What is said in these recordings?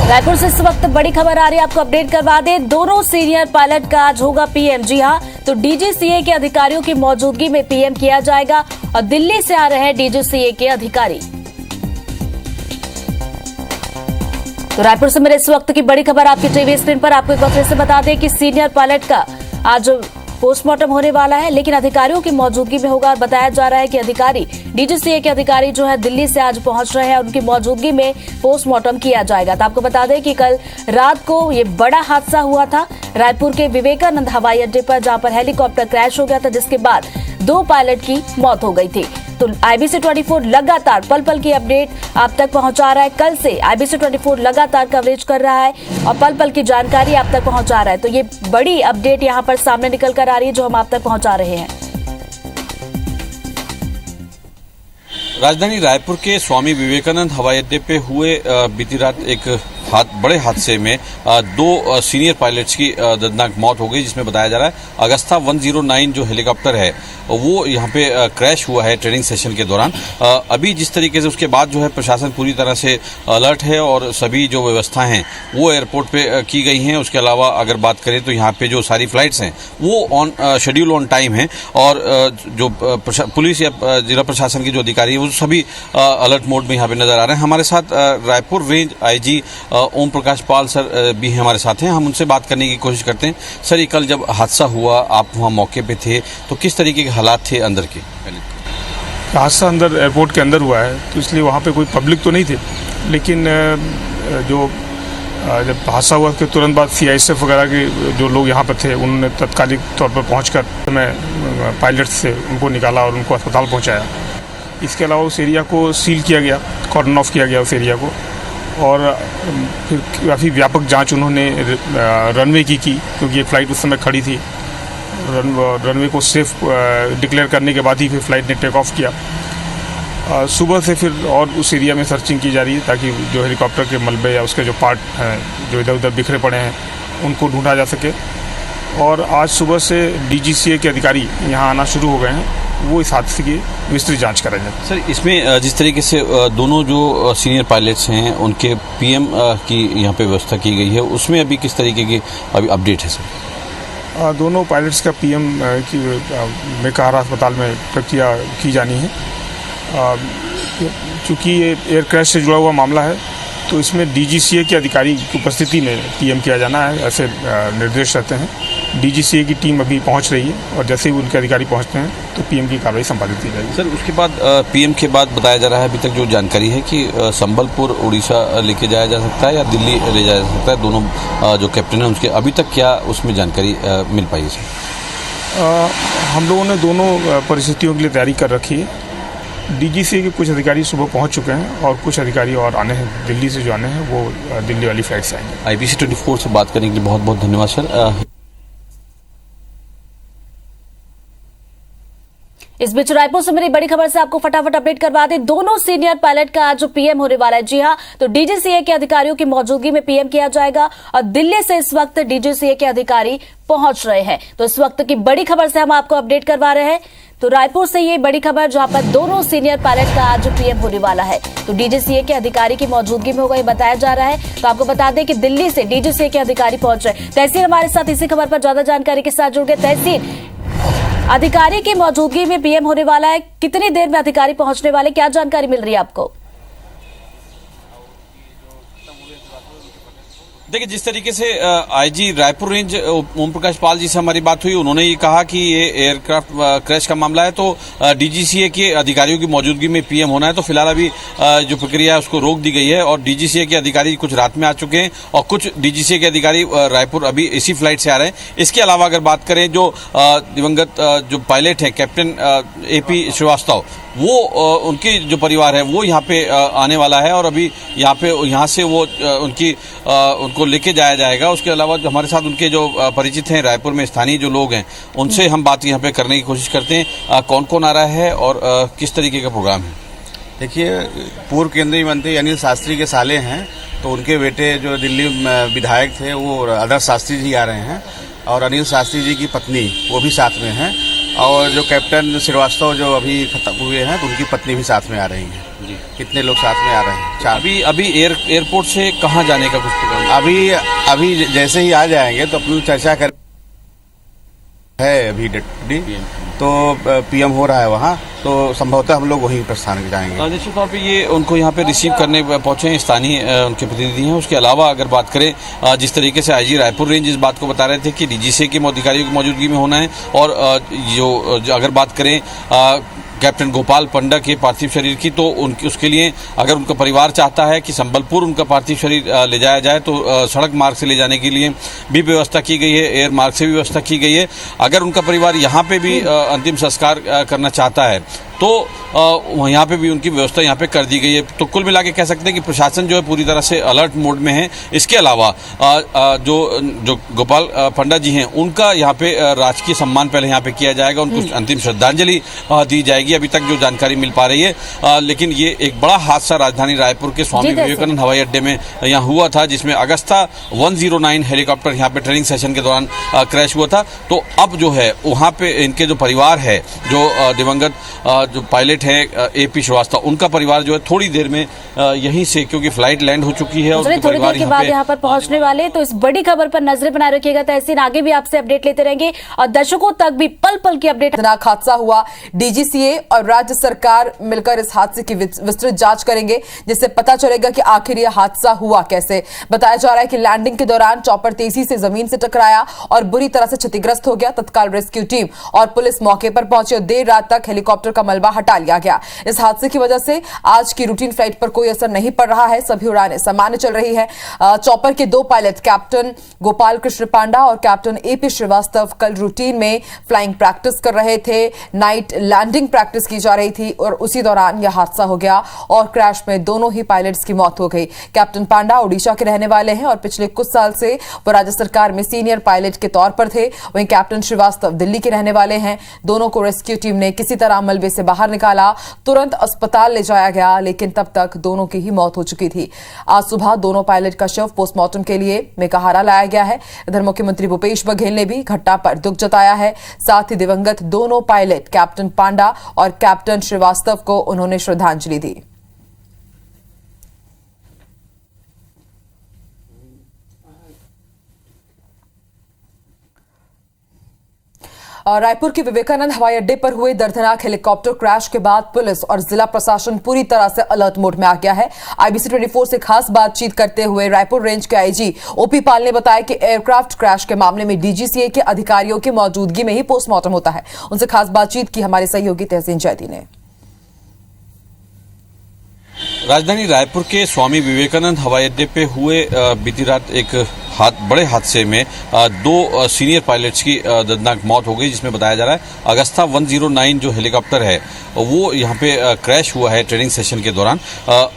रायपुर से इस वक्त बड़ी खबर आ रही है, आपको अपडेट करवा दें। दोनों सीनियर पायलट का आज होगा पीएम। जी हां, तो डीजीसीए के अधिकारियों की मौजूदगी में पीएम किया जाएगा और दिल्ली से आ रहे हैं डीजीसीए के अधिकारी। तो रायपुर से मेरे इस वक्त की बड़ी खबर आपकी टीवी स्क्रीन पर। आपको एक बार फिर से बता दें कि सीनियर पायलट का आज पोस्टमार्टम होने वाला है, लेकिन अधिकारियों की मौजूदगी में होगा। बताया जा रहा है कि अधिकारी डीजीसीए के अधिकारी जो है दिल्ली से आज पहुंच रहे हैं और उनकी मौजूदगी में पोस्टमार्टम किया जाएगा। तो आपको बता दें कि कल रात को ये बड़ा हादसा हुआ था रायपुर के विवेकानंद हवाई अड्डे पर, जहां पर हेलीकॉप्टर क्रैश हो गया था, जिसके बाद 2 पायलट की मौत हो गई थी। तो IBC 24 लगातार पल पल की अपडेट आप तक पहुंचा रहा है। कल से IBC 24 लगातार कवरेज कर रहा है और पल पल की जानकारी आप तक पहुंचा रहा है। तो ये बड़ी अपडेट यहां पर सामने निकल कर आ रही है जो हम आप तक पहुंचा रहे हैं। राजधानी रायपुर के स्वामी विवेकानंद हवाई अड्डे पे हुए बीती रात एक बड़े हादसे में 2 सीनियर पायलट्स की दर्दनाक मौत हो गई, जिसमें बताया जा रहा है अगस्ता 109 जो हेलीकॉप्टर है वो यहाँ पे क्रैश हुआ है ट्रेनिंग सेशन के दौरान। अभी जिस तरीके से उसके बाद जो है प्रशासन पूरी तरह से अलर्ट है और सभी जो व्यवस्थाएं हैं वो एयरपोर्ट पे की गई हैं। उसके अलावा अगर बात करें तो यहाँ पे जो सारी फ्लाइट्स हैं वो ऑन शेड्यूल ऑन टाइम हैं और जो पुलिस या जिला प्रशासन के जो अधिकारी हैं वो सभी अलर्ट मोड में यहाँ पे नजर आ रहे हैं। हमारे साथ Raipur range IG Om Prakash Pal sir भी हमारे साथ हैं। हम उनसे बात करने की कोशिश करते हैं। सर, ये कल जब हादसा हुआ आप वहाँ मौके पे थे तो किस तरीके के हालात थे अंदर के? हादसा अंदर एयरपोर्ट के अंदर हुआ है तो इसलिए वहाँ पे कोई पब्लिक तो नहीं थी, लेकिन जब हादसा हुआ उसके तुरंत बाद CISF वगैरह के जो लोग यहाँ पर थे उन्होंने तत्कालिक तौर पर पहुँचकर मैं पायलट से उनको निकाला और उनको अस्पताल पहुँचाया। इसके अलावा उस एरिया को सील किया गया, कॉर्डन ऑफ किया गया उस एरिया को, और फिर काफ़ी व्यापक जांच उन्होंने रनवे की क्योंकि ये फ़्लाइट उस समय खड़ी थी। रनवे को सेफ डिक्लेयर करने के बाद ही फिर फ़्लाइट ने टेक ऑफ किया। सुबह से फिर और उस एरिया में सर्चिंग की जा रही है ताकि जो हेलीकॉप्टर के मलबे या उसके जो पार्ट हैं जो इधर उधर बिखरे पड़े हैं उनको ढूंढा जा सके। और आज सुबह से DGCA के अधिकारी यहाँ आना शुरू हो गए हैं, वो इस हादसे की विस्तृत जांच करेंगे। सर, इसमें जिस तरीके से दोनों जो सीनियर पायलट्स हैं उनके PM की यहाँ पे व्यवस्था की गई है, उसमें अभी किस तरीके की अभी अपडेट है सर? दोनों पायलट्स का PM की मेकाहारा अस्पताल में प्रक्रिया की जानी है। चूँकि ये एयर क्रैश से जुड़ा हुआ मामला है तो इसमें DGCA के अधिकारी की उपस्थिति में PM किया जाना है, ऐसे निर्देश रहते हैं। DGCA की टीम अभी पहुंच रही है और जैसे ही उनके अधिकारी पहुंचते हैं तो PM की कार्रवाई संपादित की जाएगी। सर, उसके बाद PM के बाद बताया जा रहा है, अभी तक जो जानकारी है कि संबलपुर उड़ीसा लेके जाया जा सकता है या दिल्ली ले जाया जा सकता है। दोनों जो कैप्टन हैं उनके अभी तक क्या उसमें जानकारी मिल पाई है सर? हम लोगों ने दोनों परिस्थितियों के लिए तैयारी कर रखी है। DGCA के कुछ अधिकारी सुबह पहुंच चुके हैं और कुछ अधिकारी और आने हैं, दिल्ली से जो आने हैं वो दिल्ली वाली फ्लाइट से आएंगे। IBC 24 से बात करने के लिए बहुत बहुत धन्यवाद सर। इस बीच रायपुर से मेरी बड़ी खबर से आपको फटाफट अपडेट करवा दें। दोनों सीनियर पायलट का आज PM होने वाला है। जी हां, तो DGCA के अधिकारियों की मौजूदगी में PM किया जाएगा और दिल्ली से इस वक्त DGCA के अधिकारी पहुंच रहे हैं। तो इस वक्त की बड़ी खबर से हम आपको अपडेट करवा रहे हैं। तो रायपुर से ये बड़ी खबर जहां पर दोनों सीनियर पायलट का आज PM होने वाला है, तो DGCA के अधिकारी की मौजूदगी में होगा, ये बताया जा रहा है। तो आपको बता दें कि दिल्ली से DGCA के अधिकारी पहुंच रहे हैं। तहसील हमारे साथ इसी खबर पर ज्यादा जानकारी के साथ जुड़ गए। तहसील, अधिकारी की मौजूदगी में PM होने वाला है, कितनी देर में अधिकारी पहुंचने वाले, क्या जानकारी मिल रही है आपको? देखिए, जिस तरीके से IG रायपुर रेंज ओम प्रकाश पाल जी से हमारी बात हुई, उन्होंने ये कहा कि ये एयरक्राफ्ट क्रैश का मामला है तो DGCA के अधिकारियों की मौजूदगी में PM होना है। तो फिलहाल अभी जो प्रक्रिया है उसको रोक दी गई है और DGCA के अधिकारी कुछ रात में आ चुके हैं और कुछ DGCA के अधिकारी रायपुर अभी इसी फ्लाइट से आ रहे हैं। इसके अलावा अगर बात करें जो दिवंगत जो पायलट है कैप्टन AP श्रीवास्तव, वो उनके जो परिवार है वो यहाँ पे आने वाला है और अभी यहाँ से वो उनको लेके जाया जाएगा। उसके अलावा हमारे साथ उनके जो परिचित हैं रायपुर में स्थानीय जो लोग हैं उनसे हम बात यहाँ पे करने की कोशिश करते हैं। कौन कौन आ रहा है और किस तरीके का प्रोग्राम है? देखिए, पूर्व केंद्रीय मंत्री अनिल शास्त्री के साले हैं तो उनके बेटे जो दिल्ली विधायक थे वो आदर्श शास्त्री जी आ रहे हैं और अनिल शास्त्री जी की पत्नी वो भी साथ में हैं और जो कैप्टन श्रीवास्तव जो अभी खत्म हुए हैं तो उनकी पत्नी भी साथ में आ रही हैं। जी। कितने लोग साथ में आ रहे हैं। 4 अभी एयरपोर्ट से कहाँ जाने का कुछ प्रोग्राम? अभी जैसे ही आ जाएंगे तो अपनी चर्चा कर है अभी तो पीएम हो रहा है वहाँ, तो संभवतः हम लोग वहीं प्रस्थान जाएंगे। निश्चित तौर पे ये उनको यहाँ पे रिसीव करने पहुंचे हैं, स्थानीय उनके प्रतिनिधि हैं। उसके अलावा अगर बात करें जिस तरीके से आईजी रायपुर रेंज इस बात को बता रहे थे कि डीजीसीए के अधिकारियों की मौजूदगी में होना है, और जो अगर बात करें कैप्टन गोपाल पंडा के पार्थिव शरीर की, तो उसके लिए अगर उनका परिवार चाहता है कि संबलपुर उनका पार्थिव शरीर ले जाया जाए तो सड़क मार्ग से ले जाने के लिए भी व्यवस्था की गई है, एयर मार्ग से भी व्यवस्था की गई है। अगर उनका परिवार यहाँ पे भी अंतिम संस्कार करना चाहता है तो यहाँ पे भी उनकी व्यवस्था यहाँ पे कर दी गई है। तो कुल मिला के कह सकते हैं कि प्रशासन जो है पूरी तरह से अलर्ट मोड में है। इसके अलावा जो गोपाल पंडा जी हैं उनका यहाँ पे राजकीय सम्मान पहले यहाँ पे किया जाएगा, उनको अंतिम श्रद्धांजलि दी जाएगी, अभी तक जो जानकारी मिल पा रही है। लेकिन ये एक बड़ा हादसा राजधानी रायपुर के स्वामी विवेकानंद हवाई अड्डे में यहाँ हुआ था, जिसमें अगस्ता 109 हेलीकॉप्टर यहाँ पे ट्रेनिंग सेशन के दौरान क्रैश हुआ था। तो अब जो है वहाँ पे इनके जो परिवार है, जो दिवंगत जो पायलट है एपी श्रीवास्तव, उनका परिवार जो है थोड़ी देर में यहीं से, क्योंकि फ्लाइट लैंड हो चुकी है और थोड़ी देर के बाद यहाँ पर पहुंचने वाले। तो इस बड़ी खबर पर नजरें बनाए रखिएगा। तहसीन आगे भी आपसे अपडेट लेते रहेंगे और दर्शकों तक भी पल पल की अपडेट। खतरनाक हादसा हुआ, डीजीसीए और राज्य सरकार मिलकर इस हादसे की विस्तृत जांच करेंगे, जिससे पता चलेगा कि आखिर यह हादसा हुआ कैसे। बताया जा रहा है कि लैंडिंग के दौरान चॉपर तेजी से जमीन से टकराया और बुरी तरह से क्षतिग्रस्त हो गया। तत्काल रेस्क्यू टीम और पुलिस मौके पर पहुंची और देर रात तक हेलीकॉप्टर का मलबा हटा लिया गया। इस हादसे की वजह से आज की रूटीन फ्लाइट पर कोई असर नहीं पड़ रहा है, सभी उड़ानें सामान्य चल रही है। चॉपर के 2 पायलट कैप्टन गोपाल कृष्ण पांडा और कैप्टन एपी श्रीवास्तव कल रूटीन में फ्लाइंग प्रैक्टिस कर रहे थे। नाइट लैंडिंग प्रैक्टिस की जा रही थी और उसी दौरान यह हादसा हो गया और क्रैश में दोनों ही पायलट्स की मौत हो गई। कैप्टन पांडा ओडिशा के रहने वाले हैं और पिछले कुछ साल से वो राज्य सरकार में सीनियर पायलट के तौर पर थे। वहीं कैप्टन श्रीवास्तव दिल्ली के रहने वाले हैं। दोनों को रेस्क्यू टीम ने किसी तरह मलबे से बाहर निकाला, तुरंत अस्पताल ले जाया गया, लेकिन तब तक दोनों की ही मौत हो चुकी थी। आज सुबह दोनों पायलट का शव पोस्टमार्टम के लिए मेकाहारा लाया गया है। इधर मुख्यमंत्री भूपेश बघेल ने भी घटना पर दुख जताया है। साथ ही दिवंगत दोनों पायलट कैप्टन पांडा और कैप्टन श्रीवास्तव को उन्होंने श्रद्धांजलि दी। रायपुर के विवेकानंद हवाई अड्डे पर हुए दर्दनाक हेलीकॉप्टर क्रैश के बाद पुलिस और जिला प्रशासन पूरी तरह से अलर्ट मोड में आ गया है। IBC 24 से खास बातचीत करते हुए रायपुर रेंज के आईजी ओपी पाल ने बताया कि एयरक्राफ्ट क्रैश के मामले में डीजीसीए के अधिकारियों की मौजूदगी में ही पोस्टमार्टम होता है। उनसे खास बातचीत की हमारे सहयोगी तहसीन जैदी ने। राजधानी रायपुर के स्वामी विवेकानंद हवाई अड्डे पे हुए बीती रात एक बड़े हादसे में 2 सीनियर पायलट्स की दर्दनाक मौत हो गई, जिसमें बताया जा रहा है अगस्ता 109 जो हेलीकॉप्टर है वो यहाँ पे क्रैश हुआ है ट्रेनिंग सेशन के दौरान।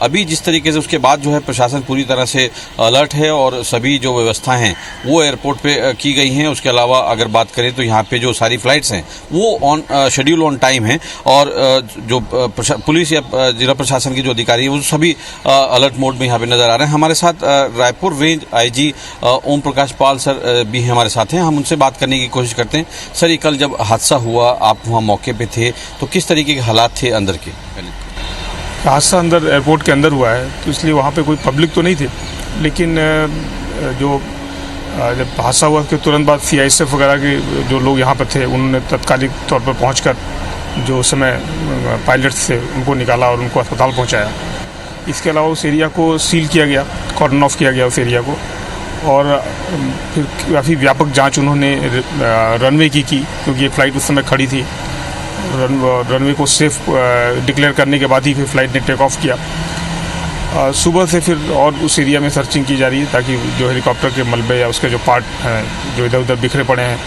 अभी जिस तरीके से उसके बाद जो है प्रशासन पूरी तरह से अलर्ट है और सभी जो व्यवस्थाएं हैं वो एयरपोर्ट पे की गई हैं। उसके अलावा अगर बात करें तो यहाँ पे जो सारी फ्लाइट्स हैं वो ऑन शेड्यूल ऑन टाइम हैं और जो पुलिस या जिला प्रशासन के जो अधिकारी हैं वो सभी अलर्ट मोड में यहाँ पे नजर आ रहे हैं। हमारे साथ Raipur range IG Om Prakash Pal sir भी हमारे साथ हैं, हम उनसे बात करने की कोशिश करते हैं। सर, ये कल जब हादसा हुआ आप वहाँ मौके पे थे तो किस तरीके के हालात थे अंदर के? हादसा अंदर एयरपोर्ट के अंदर हुआ है तो इसलिए वहाँ पे कोई पब्लिक तो नहीं थे, लेकिन जब हादसा हुआ उसके तुरंत बाद CISF वगैरह के जो लोग यहाँ पर थे उन्होंने तत्कालिक तौर पर पहुँचकर जो समय पायलट्स थे उनको निकाला और उनको अस्पताल पहुँचाया। इसके अलावा उस एरिया को सील किया गया, कॉर्डन ऑफ किया गया उस एरिया को, और फिर काफ़ी व्यापक जांच उन्होंने रनवे की क्योंकि ये फ़्लाइट उस समय खड़ी थी। रनवे को सेफ डिक्लेयर करने के बाद ही फिर फ़्लाइट ने टेक ऑफ किया। सुबह से फिर और उस एरिया में सर्चिंग की जा रही है ताकि जो हेलीकॉप्टर के मलबे या उसके जो पार्ट हैं जो इधर उधर बिखरे पड़े हैं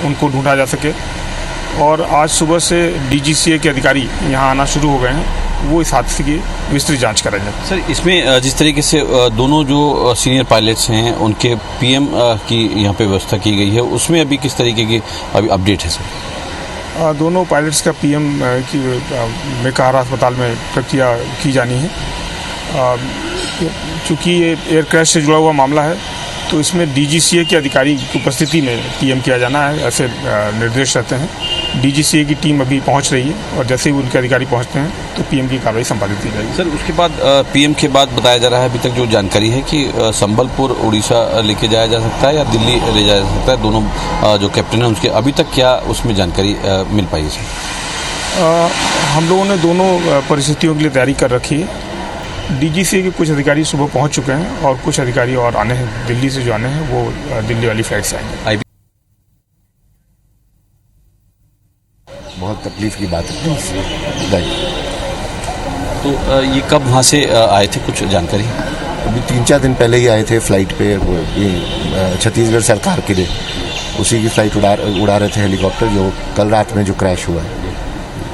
उनको ढूंढा जा सके। और आज सुबह से DGCA के अधिकारी यहाँ आना शुरू हो गए हैं, वो इस हादसे की विस्तृत जांच करेंगे। सर, इसमें जिस तरीके से दोनों जो सीनियर पायलट्स हैं उनके PM की यहाँ पे व्यवस्था की गई है, उसमें अभी किस तरीके की अभी अपडेट है सर? दोनों पायलट्स का PM की मेकाहारा अस्पताल में प्रक्रिया की जानी है। चूँकि ये एयर क्रैश से जुड़ा हुआ मामला है तो इसमें DGCA के अधिकारी की उपस्थिति में PM किया जाना है, ऐसे निर्देश रहते हैं। डीजीसीए की टीम अभी पहुंच रही है और जैसे ही उनके अधिकारी पहुंचते हैं तो पीएम की कार्रवाई संपादित की जाएगी। सर उसके बाद पीएम के बाद बताया जा रहा है, अभी तक जो जानकारी है कि संबलपुर उड़ीसा लेके जाया जा सकता है या दिल्ली ले जाया जा सकता है, दोनों जो कैप्टन हैं उसके अभी तक क्या उसमें जानकारी मिल पाई है सर? हम लोगों ने दोनों परिस्थितियों के लिए तैयारी कर रखी है। डीजीसीए के कुछ अधिकारी सुबह पहुंच चुके हैं और कुछ अधिकारी और आने हैं, दिल्ली से जो आने हैं वो दिल्ली वाली फ्लाइट से आएंगे। बहुत तकलीफ की बात है। तो ये कब वहाँ से आए थे, कुछ जानकारी? अभी 3-4 दिन पहले ही आए थे फ्लाइट पे, वो ये छत्तीसगढ़ सरकार के लिए उसी की फ्लाइट उड़ा रहे थे हेलीकॉप्टर, जो कल रात में जो क्रैश हुआ है।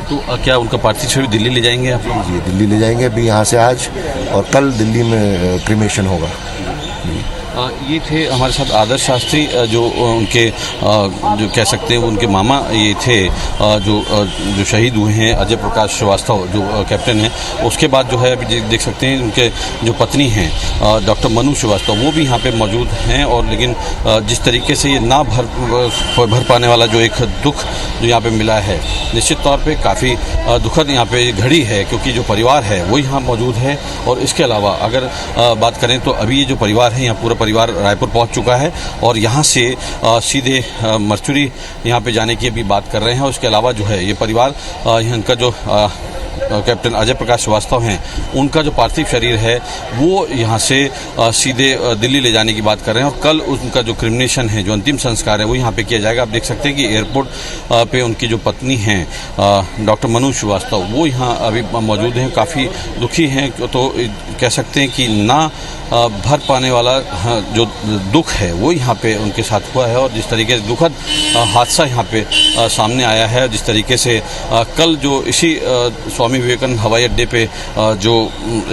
तो क्या उनका पार्थिव शरीर दिल्ली ले जाएंगे आप लोग? जी दिल्ली ले जाएंगे अभी यहाँ से आज, और कल दिल्ली में क्रिमेशन होगा। ये थे हमारे साथ आदर्श शास्त्री, जो उनके जो कह सकते हैं वो उनके मामा ये थे, जो शहीद हुए हैं, अजय प्रकाश श्रीवास्तव जो कैप्टन है। उसके बाद जो है अभी देख सकते हैं उनके जो पत्नी हैं डॉक्टर मनु श्रीवास्तव, वो भी यहाँ पे मौजूद हैं। और लेकिन जिस तरीके से ये ना भर पाने वाला जो एक दुख जो यहाँ पे मिला है, निश्चित तौर पे काफ़ी दुखद यहाँ पे घड़ी है, क्योंकि जो परिवार है वो यहाँ मौजूद है। और इसके अलावा अगर बात करें तो अभी ये जो परिवार है, यहाँ पूरा परिवार रायपुर पहुंच चुका है और यहाँ से सीधे मर्चुरी यहाँ पे जाने की अभी बात कर रहे हैं। और उसके अलावा जो है ये परिवार इनका जो कैप्टन अजय प्रकाश श्रीवास्तव हैं, उनका जो पार्थिव शरीर है वो यहाँ से सीधे दिल्ली ले जाने की बात कर रहे हैं। और कल उनका जो क्रिमिनेशन है, जो अंतिम संस्कार है, वो यहाँ पे किया जाएगा। आप देख सकते हैं कि एयरपोर्ट पे उनकी जो पत्नी हैं डॉक्टर मनु श्रीवास्तव, वो यहाँ अभी मौजूद हैं, काफ़ी दुखी हैं। तो कह सकते हैं कि ना भर पाने वाला जो दुख है वो यहाँ पे उनके साथ हुआ है। और जिस तरीके से दुखद हादसा यहाँ पे सामने आया है, जिस तरीके से कल जो इसी स्वामी विवेकानंद हवाई अड्डे पे जो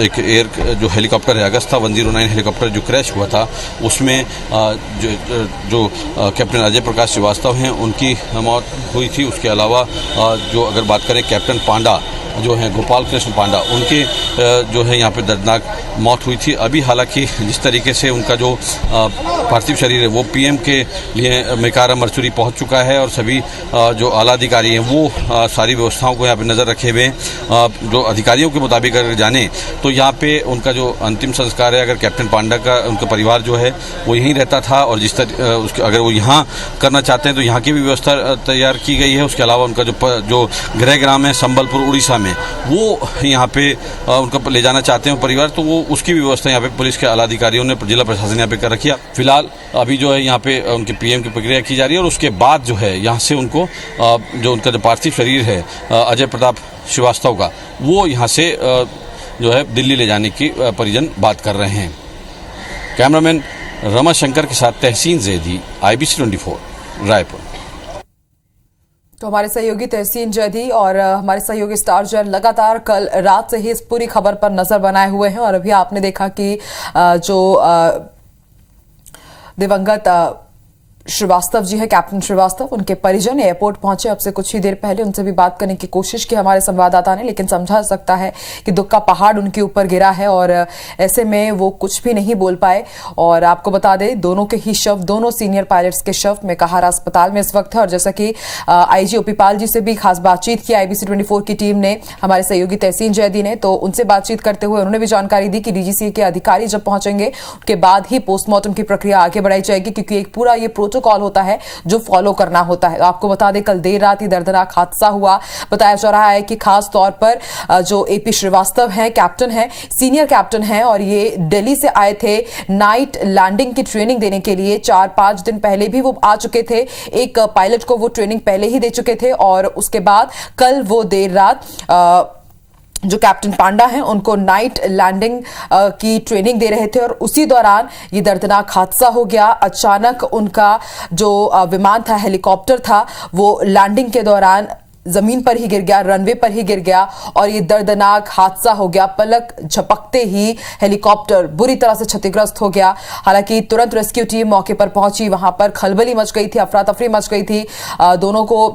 एक जो हेलीकॉप्टर है, अगस्ता 109 हेलीकॉप्टर जो क्रैश हुआ था, उसमें जो कैप्टन अजय प्रकाश श्रीवास्तव हैं उनकी मौत हुई थी। उसके अलावा जो अगर बात करें कैप्टन पांडा जो हैं, गोपाल कृष्ण पांडा, उनके जो है यहाँ पे दर्दनाक मौत हुई थी। अभी हालांकि जिस तरीके से उनका जो पार्थिव शरीर है वो पीएम के लिए मेकारा मर्चुरी पहुँच चुका है और सभी जो आला अधिकारी हैं वो सारी व्यवस्थाओं को यहाँ पे नज़र रखे हुए हैं। जो अधिकारियों के मुताबिक अगर जाने तो यहाँ पे उनका जो अंतिम संस्कार है, अगर कैप्टन पांडा का उनका परिवार जो है वो यहीं रहता था और जिस तरह अगर वो यहाँ करना चाहते हैं तो यहाँ की भी व्यवस्था तैयार की गई है। उसके अलावा उनका जो गृह ग्राम है संबलपुर उड़ीसा में, वो यहाँ पे उनका ले जाना चाहते हैं परिवार, तो वो उसकी भी व्यवस्था यहाँ पे पुलिस के आला अधिकारियों ने, जिला प्रशासन यहाँ पे कर रखी है। फिलहाल अभी जो है यहाँ पे उनके पीएम की प्रक्रिया की जा रही है और उसके बाद जो है यहाँ से उनको जो उनका जो पार्थिव शरीर है अजय प्रताप श्रीवास्तव का, वो यहाँ से जो है दिल्ली ले जाने की परिजन बात कर रहे हैं। कैमरामैन रमाशंकर के साथ तहसीन जैदी, IBC 24 रायपुर। तो हमारे सहयोगी तहसीन जैदी और हमारे सहयोगी स्टार जैन लगातार कल रात से ही इस पूरी खबर पर नजर बनाए हुए हैं। और अभी आपने देखा कि जो दिवंगत श्रीवास्तव जी है, कैप्टन श्रीवास्तव, उनके परिजन एयरपोर्ट पहुंचे। अब से कुछ ही देर पहले उनसे भी बात करने की कोशिश की हमारे संवाददाता ने, लेकिन समझा सकता है कि दुख का पहाड़ उनके ऊपर गिरा है और ऐसे में वो कुछ भी नहीं बोल पाए। और आपको बता दें, दोनों के ही शव, दोनों सीनियर पायलट्स के शव मेकाहारा अस्पताल में इस वक्त है। और जैसा कि IG OP पाल जी से भी खास बातचीत की IBC 24 की टीम ने, हमारे सहयोगी तहसीन जैदी ने, तो उनसे बातचीत करते हुए उन्होंने भी जानकारी दी कि DGCA के अधिकारी जब पहुंचेंगे उसके बाद ही पोस्टमार्टम की प्रक्रिया आगे बढ़ाई जाएगी, क्योंकि एक पूरा ये कॉल होता है जो फॉलो करना होता है। आपको बता दें, कल देर रात ही दर्दनाक हादसा हुआ। बताया जा रहा है कि खास तौर पर जो AP श्रीवास्तव हैं, कैप्टन हैं, सीनियर कैप्टन हैं, और ये दिल्ली से आए थे नाइट लैंडिंग की ट्रेनिंग देने के लिए। 4-5 दिन पहले भी वो आ चुके थे, एक पायलट को वो ट्रेनिंग पहले ही दे चुके थे। और उसके बाद कल वो देर रात जो कैप्टन पांडा हैं उनको नाइट लैंडिंग की ट्रेनिंग दे रहे थे और उसी दौरान ये दर्दनाक हादसा हो गया। अचानक उनका जो विमान था, हेलीकॉप्टर था, वो लैंडिंग के दौरान जमीन पर ही गिर गया, रनवे पर ही गिर गया और ये दर्दनाक हादसा हो गया। पलक झपकते ही हेलीकॉप्टर बुरी तरह से क्षतिग्रस्त हो गया। हालांकि तुरंत रेस्क्यू टीम मौके पर पहुंची, वहां पर खलबली मच गई थी, अफरा तफरी मच गई थी। दोनों को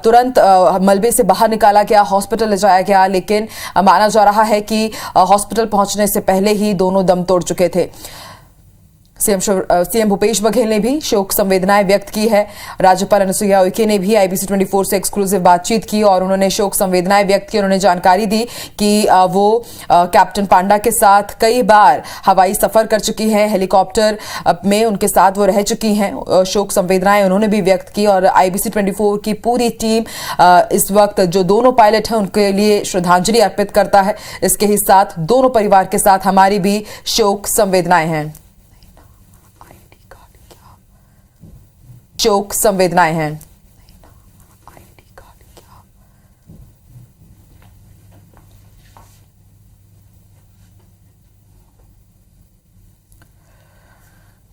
तुरंत मलबे से बाहर निकाला गया, हॉस्पिटल ले जाया गया, लेकिन माना जा रहा है कि हॉस्पिटल पहुंचने से पहले ही दोनों दम तोड़ चुके थे। सीएम भूपेश बघेल ने भी शोक संवेदनाएं व्यक्त की है। राज्यपाल अनुसुईया उइके ने भी IBC 24 से एक्सक्लूसिव बातचीत की और उन्होंने शोक संवेदनाएं व्यक्त की। उन्होंने जानकारी दी कि वो कैप्टन पांडा के साथ कई बार हवाई सफर कर चुकी हैं, हेलीकॉप्टर में उनके साथ वो रह चुकी हैं। शोक संवेदनाएं उन्होंने भी व्यक्त की और IBC 24 की पूरी टीम इस वक्त जो दोनों पायलट हैं उनके लिए श्रद्धांजलि अर्पित करता है। इसके ही साथ दोनों परिवार के साथ हमारी भी शोक संवेदनाएं हैं। शोक संवेदनाएं हैं।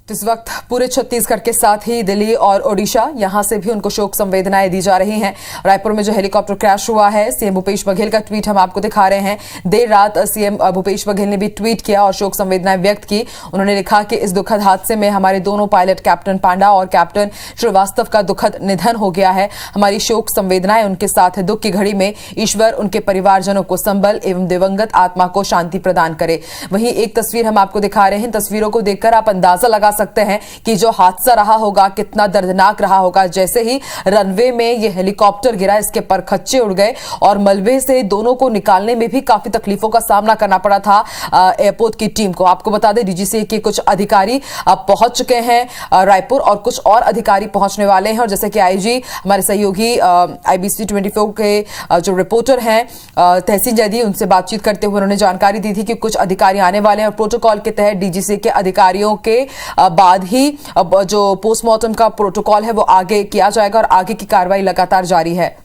इस वक्त पूरे छत्तीसगढ़ के साथ ही दिल्ली और ओडिशा यहां से भी उनको शोक संवेदनाएं दी जा रही हैं। रायपुर में जो हेलीकॉप्टर क्रैश हुआ है, सीएम भूपेश बघेल का ट्वीट हम आपको दिखा रहे हैं। देर रात सीएम भूपेश बघेल ने भी ट्वीट किया और शोक संवेदनाएं व्यक्त की। उन्होंने लिखा कि इस दुखद हादसे में हमारे दोनों पायलट कैप्टन पांडा और कैप्टन श्रीवास्तव का दुखद निधन हो गया है। हमारी शोक संवेदनाएं उनके साथ है। दुख की घड़ी में ईश्वर उनके परिवारजनों को संबल एवं दिवंगत आत्मा को शांति प्रदान करे। वहीं एक तस्वीर हम आपको दिखा रहे हैं। तस्वीरों को देखकर आप अंदाजा लगा सकते हैं कि जो हादसा रहा होगा कितना दर्दनाक रहा होगा। जैसे ही रनवे में ये हेलीकॉप्टर गिरा, इसके परखच्चे उड़ गए और मलबे से दोनों को निकालने में भी काफी तकलीफों का सामना करना पड़ा था एयरपोर्ट की टीम को। आपको बता दें DGCA के कुछ अधिकारी अब पहुंच चुके हैं रायपुर और कुछ और अधिकारी पहुंचने वाले हैं। और जैसे कि IG हमारे सहयोगी IBC 24 के जो रिपोर्टर हैं तहसीन जैदी, उनसे बातचीत करते हुए उन्होंने जानकारी दी थी कि कुछ अधिकारी आने वाले हैं और प्रोटोकॉल के तहत DGCA के अधिकारियों के बाद ही अब जो पोस्टमार्टम का प्रोटोकॉल है वो आगे किया जाएगा और आगे की कार्रवाई लगातार जारी है।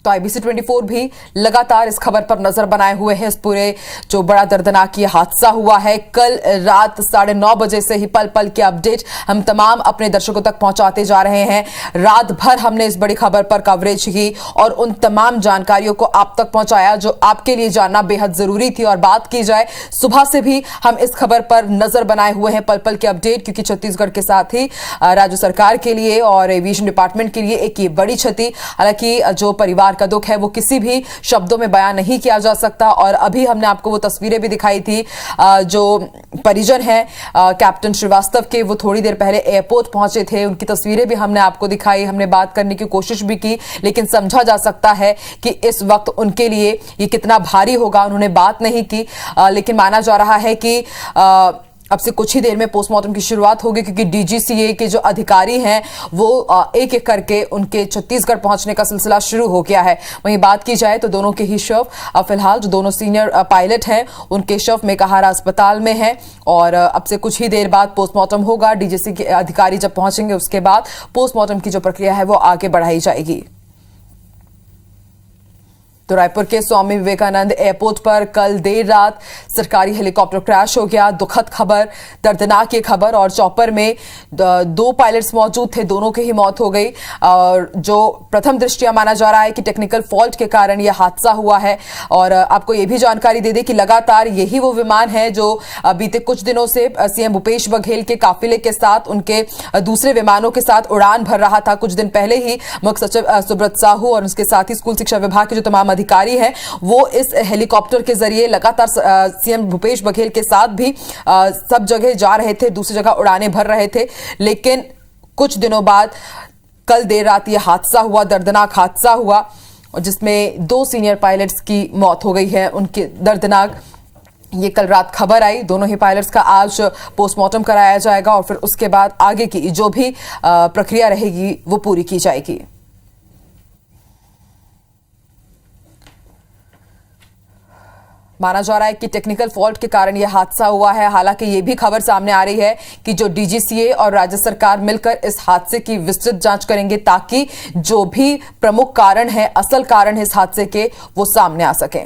तो IBC 24 भी लगातार इस खबर पर नजर बनाए हुए है। इस पूरे जो बड़ा दर्दनाक ये हादसा हुआ है, कल रात 9:30 बजे से ही पल पल के अपडेट हम तमाम अपने दर्शकों तक पहुंचाते जा रहे हैं। रात भर हमने इस बड़ी खबर पर कवरेज की और उन तमाम जानकारियों को आप तक पहुंचाया जो आपके लिए जानना बेहद जरूरी थी। और बात की जाए सुबह से भी हम इस खबर पर नजर बनाए हुए हैं, पल पल के अपडेट, क्योंकि छत्तीसगढ़ के साथ ही राज्य सरकार के लिए और एविएशन डिपार्टमेंट के लिए एक ये बड़ी क्षति। हालांकि जो परिवार का दुख है वो किसी भी शब्दों में बयान नहीं किया जा सकता। और अभी हमने आपको वो तस्वीरें भी दिखाई थी, जो परिजन हैं कैप्टन श्रीवास्तव के, वो थोड़ी देर पहले एयरपोर्ट पहुंचे थे, उनकी तस्वीरें भी हमने आपको दिखाई। हमने बात करने की कोशिश भी की, लेकिन समझा जा सकता है कि इस वक्त उनके लिए ये कितना भारी होगा। उन्होंने बात नहीं की, लेकिन माना जा रहा है कि अब से कुछ ही देर में पोस्टमार्टम की शुरुआत होगी, क्योंकि DGCA के जो अधिकारी हैं वो एक एक करके उनके छत्तीसगढ़ पहुंचने का सिलसिला शुरू हो गया है। वहीं बात की जाए तो दोनों के ही शव फिलहाल जो दोनों सीनियर पायलट हैं उनके शव मेकाहारा अस्पताल में हैं और अब से कुछ ही देर बाद पोस्टमार्टम होगा। DGCA के अधिकारी जब पहुंचेंगे उसके बाद पोस्टमार्टम की जो प्रक्रिया है वो आगे बढ़ाई जाएगी। तो रायपुर के स्वामी विवेकानंद एयरपोर्ट पर कल देर रात सरकारी हेलीकॉप्टर क्रैश हो गया। दुखद खबर, दर्दनाक ये खबर। और चॉपर में 2 पायलट्स मौजूद थे, दोनों की ही मौत हो गई। और जो प्रथम दृष्टया माना जा रहा है कि टेक्निकल फॉल्ट के कारण यह हादसा हुआ है। और आपको यह भी जानकारी दे दें कि लगातार यही वो विमान है जो बीते कुछ दिनों से सीएम भूपेश बघेल के काफिले के साथ उनके दूसरे विमानों के साथ उड़ान भर रहा था। कुछ दिन पहले ही मुख्य सचिव सुब्रत साहू और उसके साथ ही स्कूल शिक्षा विभाग के जो तमाम अधिकारी हैं वो इस हेलीकॉप्टर के जरिए लगातार सीएम भूपेश बघेल के साथ भी सब जगह जा रहे थे, दूसरी जगह उड़ानें भर रहे थे। लेकिन कुछ दिनों बाद कल देर रात यह हादसा हुआ, दर्दनाक हादसा हुआ, जिसमें 2 सीनियर पायलट्स की मौत हो गई है। उनके दर्दनाक ये कल रात खबर आई। दोनों ही पायलट्स का आज पोस्टमार्टम कराया जाएगा और फिर उसके बाद आगे की जो भी प्रक्रिया रहेगी वो पूरी की जाएगी। माना जा रहा है कि टेक्निकल फॉल्ट के कारण यह हादसा हुआ है। हालांकि यह भी खबर सामने आ रही है कि जो DGCA और राज्य सरकार मिलकर इस हादसे की विस्तृत जांच करेंगे ताकि जो भी प्रमुख कारण है, असल कारण है इस हादसे के, वो सामने आ सके।